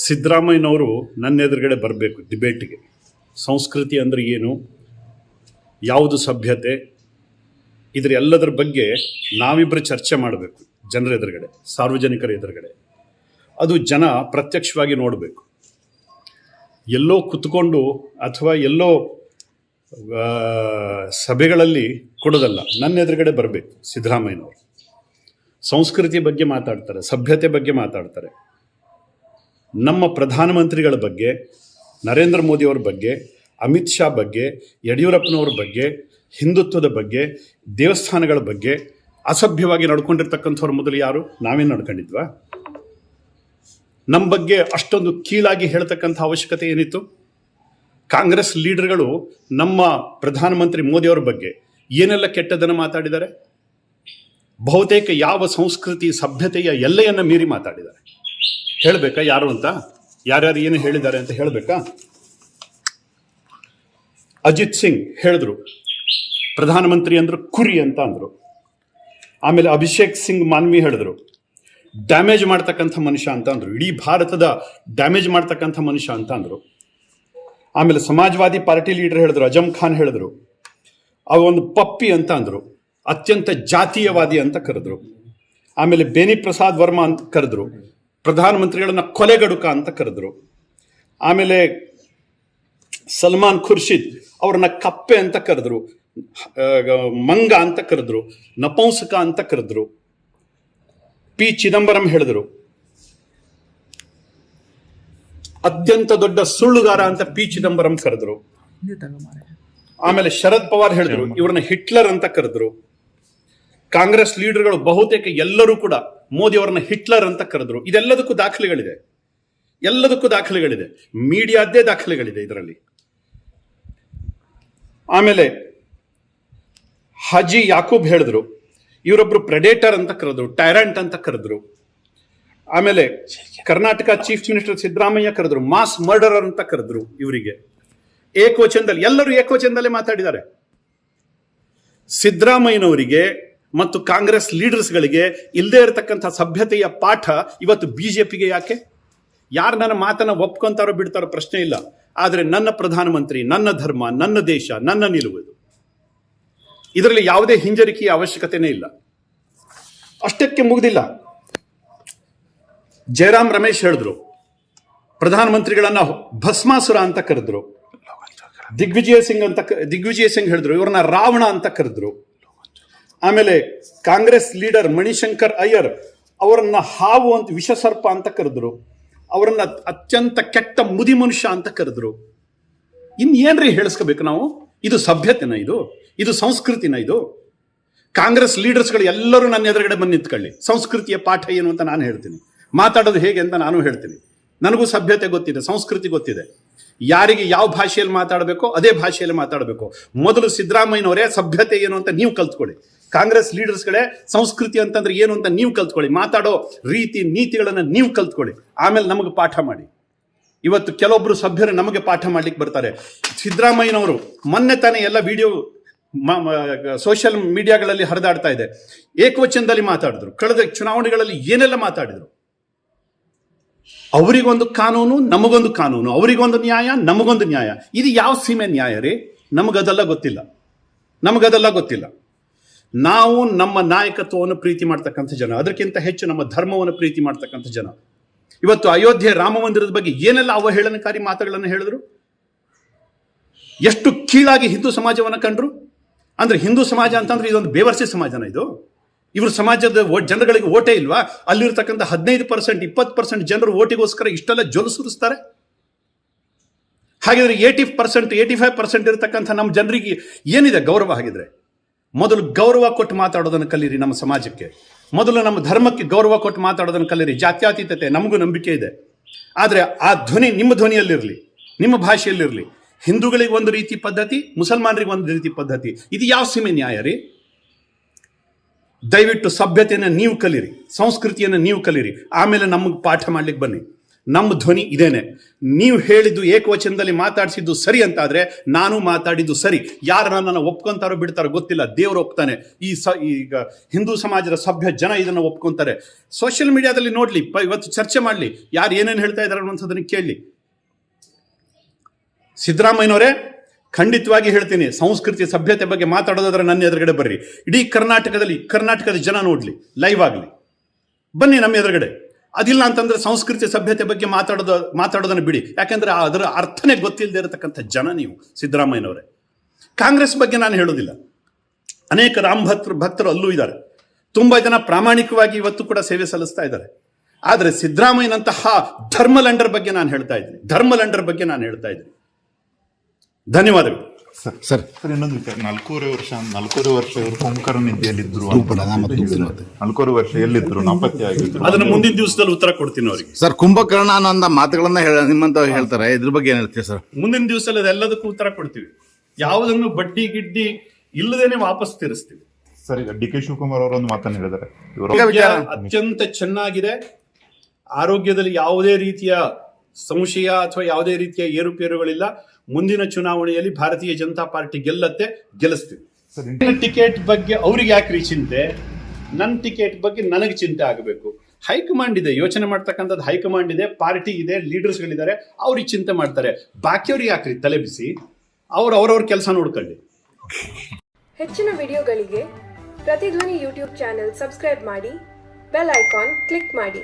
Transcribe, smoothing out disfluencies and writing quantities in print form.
ಸಿದ್ದರಾಮಯ್ಯನವರು ನನ್ನ ಎದುರುಗಡೆ ಬರಬೇಕು ಡಿಬೇಟಿಗೆ. ಸಂಸ್ಕೃತಿ ಅಂದರೆ ಏನು, ಯಾವುದು ಸಭ್ಯತೆ, ಇದರ ಎಲ್ಲದರ ಬಗ್ಗೆ ನಾವಿಬ್ಬರು ಚರ್ಚೆ ಮಾಡಬೇಕು ಜನರ ಎದುರುಗಡೆ, ಸಾರ್ವಜನಿಕರ ಎದುರುಗಡೆ. ಅದು ಜನ ಪ್ರತ್ಯಕ್ಷವಾಗಿ ನೋಡಬೇಕು. ಎಲ್ಲೋ ಕುತ್ಕೊಂಡು ಅಥವಾ ಎಲ್ಲೋ ಸಭೆಗಳಲ್ಲಿ ಕೊಡೋದಲ್ಲ, ನನ್ನ ಎದುರುಗಡೆ ಬರಬೇಕು ಸಿದ್ದರಾಮಯ್ಯನವರು. ಸಂಸ್ಕೃತಿ ಬಗ್ಗೆ ಮಾತಾಡ್ತಾರೆ, ಸಭ್ಯತೆ ಬಗ್ಗೆ ಮಾತಾಡ್ತಾರೆ. ನಮ್ಮ ಪ್ರಧಾನಮಂತ್ರಿಗಳ ಬಗ್ಗೆ, ನರೇಂದ್ರ ಮೋದಿಯವ್ರ ಬಗ್ಗೆ, ಅಮಿತ್ ಶಾ ಬಗ್ಗೆ, ಯಡಿಯೂರಪ್ಪನವ್ರ ಬಗ್ಗೆ, ಹಿಂದುತ್ವದ ಬಗ್ಗೆ, ದೇವಸ್ಥಾನಗಳ ಬಗ್ಗೆ ಅಸಭ್ಯವಾಗಿ ನಡ್ಕೊಂಡಿರ್ತಕ್ಕಂಥವ್ರ ಮೊದಲು ಯಾರು? ನಾವೇನು ನಡ್ಕೊಂಡಿದ್ವಾ? ನಮ್ಮ ಬಗ್ಗೆ ಅಷ್ಟೊಂದು ಕೀಳಾಗಿ ಹೇಳ್ತಕ್ಕಂಥ ಅವಶ್ಯಕತೆ ಏನಿತ್ತು? ಕಾಂಗ್ರೆಸ್ ಲೀಡರ್ಗಳು ನಮ್ಮ ಪ್ರಧಾನಮಂತ್ರಿ ಮೋದಿಯವ್ರ ಬಗ್ಗೆ ಏನೆಲ್ಲ ಕೆಟ್ಟದನ್ನು ಮಾತಾಡಿದ್ದಾರೆ? ಬಹುತೇಕ ಯಾವ ಸಂಸ್ಕೃತಿ ಸಭ್ಯತೆಯ ಎಲ್ಲೆಯನ್ನು ಮೀರಿ ಮಾತಾಡಿದ್ದಾರೆ. ಹೇಳಬೇಕಾ ಯಾರು ಅಂತ? ಯಾರ್ಯಾರು ಏನು ಹೇಳಿದ್ದಾರೆ ಅಂತ ಹೇಳಬೇಕಾ? ಅಜಿತ್ ಸಿಂಗ್ ಹೇಳಿದ್ರು ಪ್ರಧಾನಮಂತ್ರಿ ಅಂದ್ರು ಕುರಿ ಅಂತ ಅಂದ್ರು. ಆಮೇಲೆ ಅಭಿಷೇಕ್ ಸಿಂಗ್ ಮಾನ್ವಿ ಹೇಳಿದ್ರು ಡ್ಯಾಮೇಜ್ ಮಾಡ್ತಕ್ಕಂಥ ಮನುಷ್ಯ ಅಂತ ಅಂದ್ರು, ಇಡೀ ಭಾರತದ ಡ್ಯಾಮೇಜ್ ಮಾಡ್ತಕ್ಕಂಥ ಮನುಷ್ಯ ಅಂತ ಅಂದ್ರು. ಆಮೇಲೆ ಸಮಾಜವಾದಿ ಪಾರ್ಟಿ ಲೀಡರ್ ಹೇಳಿದ್ರು, ಅಜಮ್ ಖಾನ್ ಹೇಳಿದ್ರು ಅವ ಒಂದು ಪಪ್ಪಿ ಅಂತ ಅಂದ್ರು, ಅತ್ಯಂತ ಜಾತೀಯವಾದಿ ಅಂತ ಕರೆದ್ರು. ಆಮೇಲೆ ಬೇನಿ ಪ್ರಸಾದ್ ವರ್ಮಾ ಅಂತ ಕರೆದ್ರು, ಪ್ರಧಾನಮಂತ್ರಿಗಳನ್ನ ಕೊಲೆಗಡುಕ ಅಂತ ಕರೆದ್ರು. ಆಮೇಲೆ ಸಲ್ಮಾನ್ ಖುರ್ಷಿದ್ ಅವ್ರನ್ನ ಕಪ್ಪೆ ಅಂತ ಕರೆದ್ರು, ಮಂಗ ಅಂತ ಕರೆದ್ರು, ನಪುಂಸಕ ಅಂತ ಕರೆದ್ರು. ಪಿ ಚಿದಂಬರಂ ಹೇಳಿದ್ರು ಅತ್ಯಂತ ದೊಡ್ಡ ಸುಳ್ಳುಗಾರ ಅಂತ ಪಿ ಚಿದಂಬರಂ ಕರೆದ್ರು. ಆಮೇಲೆ ಶರದ್ ಪವಾರ್ ಹೇಳಿದ್ರು ಇವ್ರನ್ನ ಹಿಟ್ಲರ್ ಅಂತ ಕರೆದ್ರು. ಕಾಂಗ್ರೆಸ್ ಲೀಡರ್ಗಳು ಬಹುತೇಕ ಎಲ್ಲರೂ ಕೂಡ ಮೋದಿ ಅವರನ್ನ ಹಿಟ್ಲರ್ ಅಂತ ಕರೆದ್ರು. ಇದೆಲ್ಲದಕ್ಕೂ ದಾಖಲೆಗಳಿದೆ, ಎಲ್ಲದಕ್ಕೂ ದಾಖಲೆಗಳಿದೆ, ಮೀಡಿಯಾದ್ದೇ ದಾಖಲೆಗಳಿದೆ ಇದರಲ್ಲಿ. ಆಮೇಲೆ ಹಾಜಿ ಯಾಕೂಬ್ ಹೇಳಿದ್ರು ಇವರೊಬ್ರು ಪ್ರೆಡೇಟರ್ ಅಂತ ಕರೆದ್ರು, ಟೈರಂಟ್ ಅಂತ ಕರೆದ್ರು. ಆಮೇಲೆ ಕರ್ನಾಟಕ ಚೀಫ್ ಮಿನಿಸ್ಟರ್ ಸಿದ್ದರಾಮಯ್ಯ ಕರೆದ್ರು ಮಾಸ್ ಮರ್ಡರರ್ ಅಂತ ಕರೆದ್ರು. ಇವರಿಗೆ ಏಕವಚನದಲ್ಲಿ, ಎಲ್ಲರೂ ಏಕವಚನದಲ್ಲೇ ಮಾತಾಡಿದ್ದಾರೆ. ಸಿದ್ದರಾಮಯ್ಯನವರಿಗೆ ಮತ್ತು ಕಾಂಗ್ರೆಸ್ ಲೀಡರ್ಸ್ಗಳಿಗೆ ಇಲ್ಲದೆ ಇರತಕ್ಕಂಥ ಸಭ್ಯತೆಯ ಪಾಠ ಇವತ್ತು ಬಿಜೆಪಿಗೆ ಯಾಕೆ? ಯಾರು ನನ್ನ ಮಾತನ್ನ ಒಪ್ಕೊಂತಾರೋ ಬಿಡ್ತಾರೋ ಪ್ರಶ್ನೆ ಇಲ್ಲ, ಆದರೆ ನನ್ನ ಪ್ರಧಾನಮಂತ್ರಿ, ನನ್ನ ಧರ್ಮ, ನನ್ನ ದೇಶ, ನನ್ನ ನಿಲುವು, ಇದರಲ್ಲಿ ಯಾವುದೇ ಹಿಂಜರಿಕೆಯ ಅವಶ್ಯಕತೆನೇ ಇಲ್ಲ. ಅಷ್ಟಕ್ಕೆ ಮುಗ್ದಿಲ್ಲ. ಜಯರಾಮ್ ರಮೇಶ್ ಹೇಳಿದ್ರು ಪ್ರಧಾನಮಂತ್ರಿಗಳನ್ನ ಭಸ್ಮಾಸುರ ಅಂತ ಕರೆದ್ರು. ದಿಗ್ವಿಜಯ ಸಿಂಗ್ ಹೇಳಿದ್ರು ಇವ್ರನ್ನ ರಾವಣ ಅಂತ ಕರೆದ್ರು. ಆಮೇಲೆ ಕಾಂಗ್ರೆಸ್ ಲೀಡರ್ ಮಣಿಶಂಕರ್ ಅಯ್ಯರ್ ಅವರನ್ನ ಹಾವು ಅಂತ, ವಿಷಸರ್ಪ ಅಂತ ಕರೆದ್ರು. ಅವರನ್ನ ಅತ್ಯಂತ ಕೆಟ್ಟ ಮುದಿ ಮನುಷ್ಯ ಅಂತ ಕರೆದ್ರು. ಇನ್ನೇನ್ರಿ ಹೇಳಿಸ್ಕೋಬೇಕು ನಾವು? ಇದು ಸಭ್ಯತೆನ? ಇದು ಸಂಸ್ಕೃತಿನ? ಇದು ಕಾಂಗ್ರೆಸ್ ಲೀಡರ್ಸ್ಗಳು ಎಲ್ಲರೂ ನನ್ನ ಎದುರುಗಡೆ ಬಂದು ನಿಂತ್ಕೊಳ್ಳಿ, ಸಂಸ್ಕೃತಿಯ ಪಾಠ ಏನು ಅಂತ ನಾನು ಹೇಳ್ತೀನಿ, ಮಾತಾಡೋದು ಹೇಗೆ ಅಂತ ನಾನು ಹೇಳ್ತೀನಿ. ನನಗೂ ಸಭ್ಯತೆ ಗೊತ್ತಿದೆ, ಸಂಸ್ಕೃತಿ ಗೊತ್ತಿದೆ. ಯಾರಿಗೆ ಯಾವ ಭಾಷೆಯಲ್ಲಿ ಮಾತಾಡಬೇಕೋ ಅದೇ ಭಾಷೆಯಲ್ಲಿ ಮಾತಾಡಬೇಕು. ಮೊದಲು ಸಿದ್ದರಾಮಯ್ಯನವರೇ ಸಭ್ಯತೆ ಏನು ಅಂತ ನೀವು ಕಲ್ತ್ಕೊಳ್ಳಿ. ಕಾಂಗ್ರೆಸ್ ಲೀಡರ್ಸ್ಗಳೇ ಸಂಸ್ಕೃತಿ ಅಂತಂದ್ರೆ ಏನು ಅಂತ ನೀವು ಕಲ್ತ್ಕೊಳ್ಳಿ. ಮಾತಾಡೋ ರೀತಿ ನೀತಿಗಳನ್ನು ನೀವು ಕಲ್ತ್ಕೊಳ್ಳಿ, ಆಮೇಲೆ ನಮಗೆ ಪಾಠ ಮಾಡಿ. ಇವತ್ತು ಕೆಲವೊಬ್ರು ಸಭ್ಯರು ನಮಗೆ ಪಾಠ ಮಾಡ್ಲಿಕ್ಕೆ ಬರ್ತಾರೆ. ಸಿದ್ದರಾಮಯ್ಯನವರು ಮೊನ್ನೆ ತಾನೇ ಎಲ್ಲ ವಿಡಿಯೋ ಸೋಷಿಯಲ್ ಮೀಡಿಯಾಗಳಲ್ಲಿ ಹರಿದಾಡ್ತಾ ಇದೆ, ಏಕವಚನದಲ್ಲಿ ಮಾತಾಡಿದ್ರು. ಕಳೆದ ಚುನಾವಣೆಗಳಲ್ಲಿ ಏನೆಲ್ಲ ಮಾತಾಡಿದ್ರು. ಅವರಿಗೊಂದು ಕಾನೂನು, ನಮಗೊಂದು ಕಾನೂನು, ಅವರಿಗೊಂದು ನ್ಯಾಯ, ನಮಗೊಂದು ನ್ಯಾಯ. ಇದು ಯಾವ ಸೀಮೆ ನ್ಯಾಯ ರೀ? ನಮಗದೆಲ್ಲ ಗೊತ್ತಿಲ್ಲ. ನಾವು ನಮ್ಮ ನಾಯಕತ್ವವನ್ನು ಪ್ರೀತಿ ಮಾಡ್ತಕ್ಕಂಥ ಜನ, ಅದಕ್ಕಿಂತ ಹೆಚ್ಚು ನಮ್ಮ ಧರ್ಮವನ್ನು ಪ್ರೀತಿ ಮಾಡ್ತಕ್ಕಂಥ ಜನ. ಇವತ್ತು ಅಯೋಧ್ಯೆ ರಾಮ ಮಂದಿರದ ಬಗ್ಗೆ ಏನೆಲ್ಲ ಅವಹೇಳನಕಾರಿ ಮಾತುಗಳನ್ನು ಹೇಳಿದ್ರು, ಎಷ್ಟು ಕೀಳಾಗಿ ಹಿಂದೂ ಸಮಾಜವನ್ನು ಕಂಡ್ರು. ಅಂದ್ರೆ ಹಿಂದೂ ಸಮಾಜ ಅಂತಂದ್ರೆ ಇದೊಂದು ಬೇವರ್ಸಿ ಸಮಾಜನ ಇದು? ಇವ್ರ ಸಮಾಜದ ಜನಗಳಿಗೆ ಓಟೇ ಇಲ್ವಾ? ಅಲ್ಲಿರ್ತಕ್ಕಂಥ 15%, 20% ಜನರು ಓಟಿಗೋಸ್ಕರ ಇಷ್ಟೆಲ್ಲ ಜೊಲು ಸುರಿಸ್ತಾರೆ. ಹಾಗಿದ್ರೆ 80%, 85% ಇರತಕ್ಕಂಥ ನಮ್ಮ ಜನರಿಗೆ ಏನಿದೆ ಗೌರವ? ಹಾಗಿದ್ರೆ ಮೊದಲು ಗೌರವ ಕೊಟ್ಟು ಮಾತಾಡೋದನ್ನು ಕಲೀರಿ. ನಮ್ಮ ಸಮಾಜಕ್ಕೆ ಮೊದಲು, ನಮ್ಮ ಧರ್ಮಕ್ಕೆ ಗೌರವ ಕೊಟ್ಟು ಮಾತಾಡೋದನ್ನು ಕಲೀರಿ. ಜಾತ್ಯತೀತತೆ ನಮಗೂ ನಂಬಿಕೆ ಇದೆ, ಆದರೆ ಆ ಧ್ವನಿ ನಿಮ್ಮ ಧ್ವನಿಯಲ್ಲಿರಲಿ, ನಿಮ್ಮ ಭಾಷೆಯಲ್ಲಿರಲಿ. ಹಿಂದೂಗಳಿಗೆ ಒಂದು ರೀತಿ ಪದ್ಧತಿ, ಮುಸಲ್ಮಾನರಿಗೆ ಒಂದು ರೀತಿ ಪದ್ಧತಿ. ಇದು ಯಾವ ಸೀಮೆ ನ್ಯಾಯ ರೀ? ದಯವಿಟ್ಟು ಸಭ್ಯತೆಯನ್ನು ನೀವು ಕಲೀರಿ, ಸಂಸ್ಕೃತಿಯನ್ನು ನೀವು ಕಲೀರಿ, ಆಮೇಲೆ ನಮಗೆ ಪಾಠ ಮಾಡ್ಲಿಕ್ಕೆ ಬನ್ನಿ. ನಮ್ಮ ಧ್ವನಿ ಇದೇನೆ. ನೀವು ಹೇಳಿದ್ದು ಏಕವಚನದಲ್ಲಿ ಮಾತಾಡಿಸಿದ್ದು ಸರಿ ಅಂತಾದ್ರೆ ನಾನು ಮಾತಾಡಿದ್ದು ಸರಿ. ಯಾರು ನನ್ನನ್ನು ಒಪ್ಕೊಂತಾರೋ ಬಿಡ್ತಾರೋ ಗೊತ್ತಿಲ್ಲ, ದೇವರು ಒಪ್ತಾನೆ. ಈಗ ಹಿಂದೂ ಸಮಾಜದ ಸಭ್ಯ ಜನ ಇದನ್ನು ಒಪ್ಕೊಂತಾರೆ. ಸೋಷಿಯಲ್ ಮೀಡಿಯಾದಲ್ಲಿ ನೋಡ್ಲಿ, ಇವತ್ತು ಚರ್ಚೆ ಮಾಡಲಿ, ಯಾರು ಏನೇನು ಹೇಳ್ತಾ ಇದ್ದಾರೆ ಅನ್ನೋಂಥದ್ದನ್ನು ಕೇಳಲಿ. ಸಿದ್ದರಾಮಯ್ಯನವರೇ, ಖಂಡಿತವಾಗಿ ಹೇಳ್ತೀನಿ, ಸಂಸ್ಕೃತಿ ಸಭ್ಯತೆ ಬಗ್ಗೆ ಮಾತಾಡೋದಾದ್ರೆ ನನ್ನ ಎದುರುಗಡೆ ಬರ್ರಿ. ಇಡೀ ಕರ್ನಾಟಕದ ಜನ ನೋಡ್ಲಿ, ಲೈವ್ ಆಗಲಿ, ಬನ್ನಿ ನಮ್ಮ ಎದುರುಗಡೆ. ಅದಿಲ್ಲ ಅಂತಂದ್ರೆ ಸಂಸ್ಕೃತಿ ಸಭ್ಯತೆ ಬಗ್ಗೆ ಮಾತಾಡೋದನ್ನು ಬಿಡಿ. ಯಾಕಂದ್ರೆ ಅದರ ಅರ್ಥನೇ ಗೊತ್ತಿಲ್ಲದೆ ಇರತಕ್ಕಂಥ ಜನ ನೀವು ಸಿದ್ದರಾಮಯ್ಯನವರೇ. ಕಾಂಗ್ರೆಸ್ ಬಗ್ಗೆ ನಾನು ಹೇಳೋದಿಲ್ಲ, ಅನೇಕ ರಾಮ್ ಭಕ್ತರು ಅಲ್ಲೂ ಇದ್ದಾರೆ. ತುಂಬಾ ಜನ ಪ್ರಾಮಾಣಿಕವಾಗಿ ಇವತ್ತು ಕೂಡ ಸೇವೆ ಸಲ್ಲಿಸ್ತಾ ಇದ್ದಾರೆ. ಆದರೆ ಸಿದ್ದರಾಮಯ್ಯನಂತಹ ಧರ್ಮಲಂಡರ್ ಬಗ್ಗೆ ನಾನು ಹೇಳ್ತಾ ಇದ್ದೀನಿ. ಧನ್ಯವಾದಗಳು ಸರ್. ಇನ್ನೊಂದು ವಿಚಾರ, 4.5 ವರ್ಷ ಇವರು ಕೊಂಕರ ನಿದ್ದೆಯಲ್ಲಿದ್ರು, 4.5 ವರ್ಷ ಎಲ್ಲಿದ್ರು, ನಾಪತ್ತೆ ಆಗಿದ್ರು. ಅದನ್ನು ಮುಂದಿನ ದಿವಸದಲ್ಲಿ ಉತ್ತರ ಕೊಡ್ತೀನಿ ಅವರಿಗೆ. ಸರ್, ಕುಂಭಕರ್ಣ ಅನ್ನೋ ಮಾತುಗಳನ್ನ ನಿಮ್ಮಂತ ಹೇಳ್ತಾರೆ, ಇದ್ರ ಬಗ್ಗೆ ಏನ್ ಹೇಳ್ತೀವಿ ಸರ್? ಮುಂದಿನ ದಿವಸದಲ್ಲಿ ಅದೆಲ್ಲದಕ್ಕೂ ಉತ್ತರ ಕೊಡ್ತೀವಿ. ಯಾವುದನ್ನು ಬಡ್ಡಿ ಗಿಡ್ಡಿ ಇಲ್ಲದೇನೆ ವಾಪಸ್ ತೀರಿಸ್ತೀವಿ. ಸರ್, ಈಗ ಡಿ ಕೆ ಶಿವಕುಮಾರ್ ಅವರು ಒಂದು ಮಾತನ್ನು ಹೇಳಿದ್ದಾರೆ, ಅತ್ಯಂತ ಚೆನ್ನಾಗಿದೆ. ಆರೋಗ್ಯದಲ್ಲಿ ಯಾವುದೇ ರೀತಿಯ ಸಂಶಯ ಅಥವಾ ಯಾವುದೇ ರೀತಿಯ ಏರುಪೇರುಗಳಿಲ್ಲ. ಮುಂದಿನ ಚುನಾವಣೆಯಲ್ಲಿ ಭಾರತೀಯ ಜನತಾ ಪಾರ್ಟಿ ಗೆಲ್ಲಿಸ್ತೀವಿ. ಟಿಕೆಟ್ ಬಗ್ಗೆ ಅವ್ರಿಗೆ ಯಾಕ್ರಿ ಚಿಂತೆ? ನನ್ನ ಟಿಕೆಟ್ ಬಗ್ಗೆ ನನಗೆ ಚಿಂತೆ ಆಗಬೇಕು. ಹೈಕಮಾಂಡ್ ಇದೆ, ಯೋಚನೆ ಮಾಡ್ತಕ್ಕಂಥದ್ದು ಹೈಕಮಾಂಡ್ ಇದೆ, ಪಾರ್ಟಿ ಇದೆ, ಲೀಡರ್ಸ್ಗಳಿದ್ದಾರೆ, ಅವ್ರಿಗೆ ಚಿಂತೆ ಮಾಡ್ತಾರೆ. ಬಾಕಿಯವ್ರಿಗೆ ಯಾಕ್ರಿ ತಲೆ ಬಿಸಿ? ಅವ್ರವ್ರ ಕೆಲಸ ನೋಡ್ಕೊಳ್ಳಿ. ಹೆಚ್ಚಿನ ವಿಡಿಯೋಗಳಿಗೆ ಪ್ರತಿಧ್ವನಿ ಯೂಟ್ಯೂಬ್ ಚಾನೆಲ್ ಸಬ್ಸ್ಕ್ರೈಬ್ ಮಾಡಿ, ಬೆಲ್ ಐಕಾನ್ ಕ್ಲಿಕ್ ಮಾಡಿ.